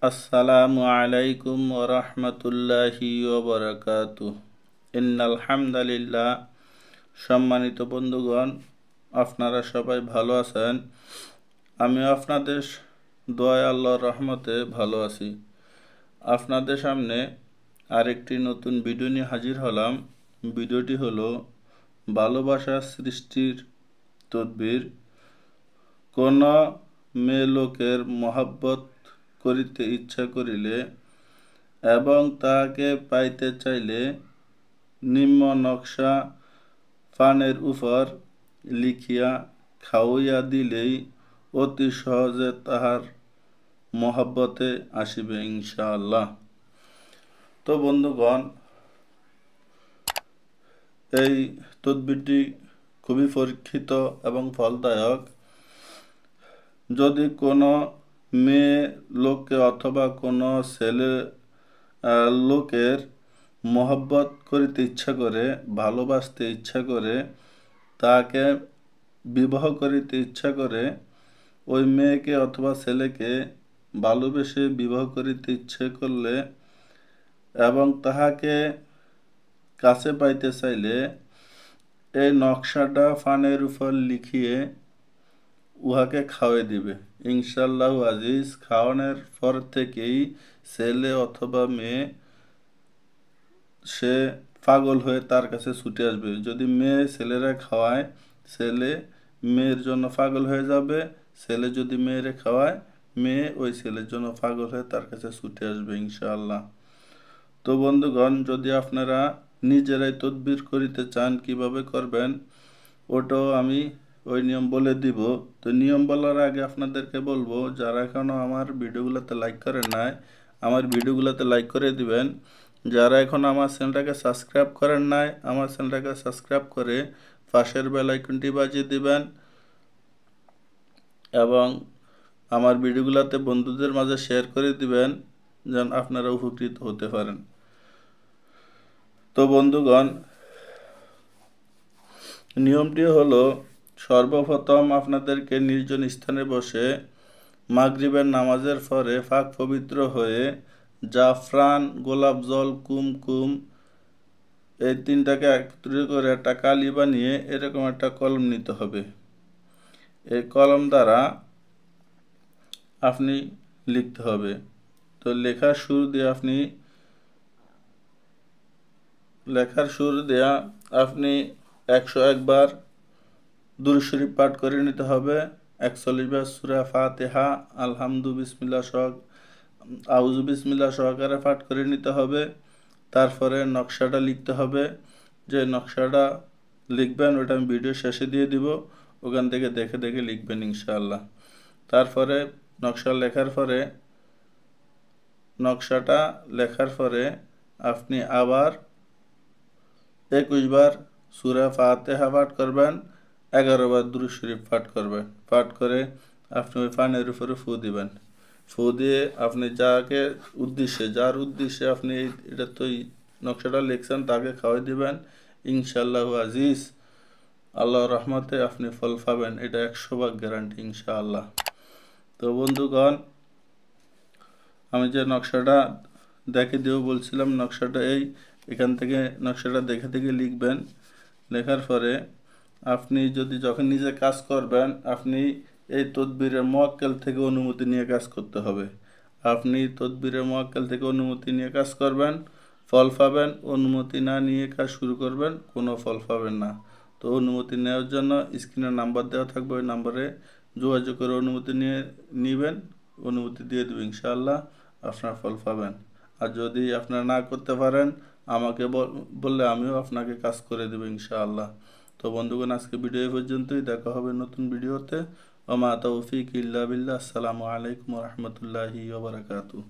আসসালামু আলাইকুম ওয়া রাহমাতুল্লাহি ওয়া বারাকাতুহু। ইন্নাল হামদালিল্লাহ। সম্মানিত বন্ধুগণ, আপনারা সবাই ভালো আছেন? আমি আপনাদের দয়ায় আল্লাহর রহমতে ভালো আছি। আপনাদের সামনে আরেকটি নতুন ভিডিও নিয়ে হাজির হলাম। ভিডিওটি হলো ভালোবাসা সৃষ্টির তদবির। কোন মেয়ে লোকের মহব্বত করিতে ইচ্ছা করিলে এবং তাহাকে পাইতে চাইলে নিম্ন নকশা পানের উপর লিখিয়া খাওয়াইয়া দিলেই অতি সহজে তাহার মহব্বতে আসিবে ইনশাআল্লাহ। তো বন্ধুগণ, এই তদবিরটি খুবই পরীক্ষিত এবং ফলদায়ক। যদি কোনো মেয়ে লোককে অথবা কোনো ছেলে লোকের মহব্বত করিতে ইচ্ছা করে, ভালোবাসতে ইচ্ছা করে, তাকে বিবাহ করিতে ইচ্ছা করে, ওই মেয়েকে অথবা ছেলেকে ভালোবেসে বিবাহ করিতে ইচ্ছে করলে এবং তাহাকে কাছে পাইতে চাইলে এই নকশাটা ফানের উপর লিখিয়ে উহাকে খাওয়াই দিবে ইনশাআল্লাহু আজিজ। খাওয়ানোর পর থেকেই ছেলে অথবা মেয়ে সে পাগল হয়ে তার কাছে ছুটে আসবে। যদি মেয়ে ছেলেরা খাওয়ায়, ছেলে মেয়ের জন্য পাগল হয়ে যাবে। ছেলে যদি মেয়েরে খাওয়ায়, মেয়ে ওই ছেলের জন্য পাগল হয়ে তার কাছে ছুটে আসবে ইনশাআল্লাহ। তো বন্ধুগণ, যদি আপনারা নিজেরাই তদবির করিতে চান কিভাবে করবেন, ওটাও আমি ওই নিয়ম বলে দিব। তো নিয়ম বলার আগে আপনাদেরকে বলবো, যারা এখনও আমার ভিডিওগুলোতে লাইক করেন নাই, আমার ভিডিওগুলোতে লাইক করে দিবেন। যারা এখন আমার চ্যানেলটাকে সাবস্ক্রাইব করেন নাই, আমার চ্যানেলটাকে সাবস্ক্রাইব করে পাশের বেল আইকনটি বাজিয়ে দিবেন এবং আমার ভিডিওগুলোতে বন্ধুদের মাঝে শেয়ার করে দিবেন, যেন আপনারা উপকৃত হতে পারেন। তো বন্ধুগণ, নিয়মটি হলো, সর্বপ্রথম আপনাদেরকে নির্জন স্থানে বসে মাগরিবের নামাজের পরে পাক পবিত্র হয়ে জাফরান, গোলাপ জল, কুমকুম এই তিনটাকে একত্রিত করে একটা কালি বানিয়ে এরকম একটা কলম নিতে হবে। এই কলম দ্বারা আপনি লিখতে হবে। তো লেখার শুরু দেয়া আপনি 101 বার দুরূদ শরীফ পাঠ করে নিতে হবে। 41 বার সূরা ফাতিহা, আলহামদু বিসমিল্লাহ আউযু বিসমিল্লাহ সহকারে পাঠ করে নিতে হবে। তারপরে নকশাটা লিখতে হবে। যে নকশাটা লিখবেন ওটা আমি ভিডিও শেষে দিয়ে দিব, ওখান থেকে দেখে দেখে লিখবেন ইনশাআল্লাহ। তারপরে নকশাটা লেখার পরে আপনি আবার 21 বার সূরা ফাতিহা পাঠ করবেন, 11 বার দুরূদ শরীফ পাঠ করবেন। পাঠ করে আপনি ওই পানের উপরে ফু দিবেন। ফু দিয়ে আপনি যার উদ্দেশ্যে আপনি এটা তো নকশাটা লিখছেন তাকে খাওয়াই দিবেন ইনশাআল্লাহু আজিজ। আল্লাহর রহমতে আপনি ফল পাবেন, এটা 100 ভাগ গ্যারান্টি ইনশাআল্লাহ। তো বন্ধুগণ, আমি যে নকশাটা দেখে দেব বলছিলাম, নকশাটা এখান থেকে নকশাটা দেখে দেখে লিখবেন। লেখার পরে আপনি যখন নিজে কাজ করবেন, আপনি এই তদবিরের মুয়াক্কেল থেকে অনুমতি নিয়ে কাজ করতে হবে। আপনি তদবিরের মুয়াক্কেল থেকে অনুমতি নিয়ে কাজ করবেন, ফল পাবেন। অনুমতি না নিয়ে কাজ শুরু করবেন, কোনো ফল পাবেন না। তো অনুমতি নেওয়ার জন্য স্ক্রিনে নাম্বার দেওয়া থাকবে, ওই নাম্বারে যোগাযোগ করে অনুমতি নেবেন। অনুমতি দিয়ে দেবেন ইনশাআল্লাহ, আপনার ফল পাবেন। আর যদি আপনারা না করতে পারেন, আমাকে বললে আমিও আপনাকে কাজ করে দেব ইনশাআল্লাহ। তো বন্ধুগণ, আজকে ভিডিও এই পর্যন্তই। দেখা হবে নতুন ভিডিওতে। ওয়া মা তাওফীক ইল্লা বিল্লাহ। আসসালামু আলাইকুম ওয়া রাহমাতুল্লাহি ওয়া বারাকাতুহু।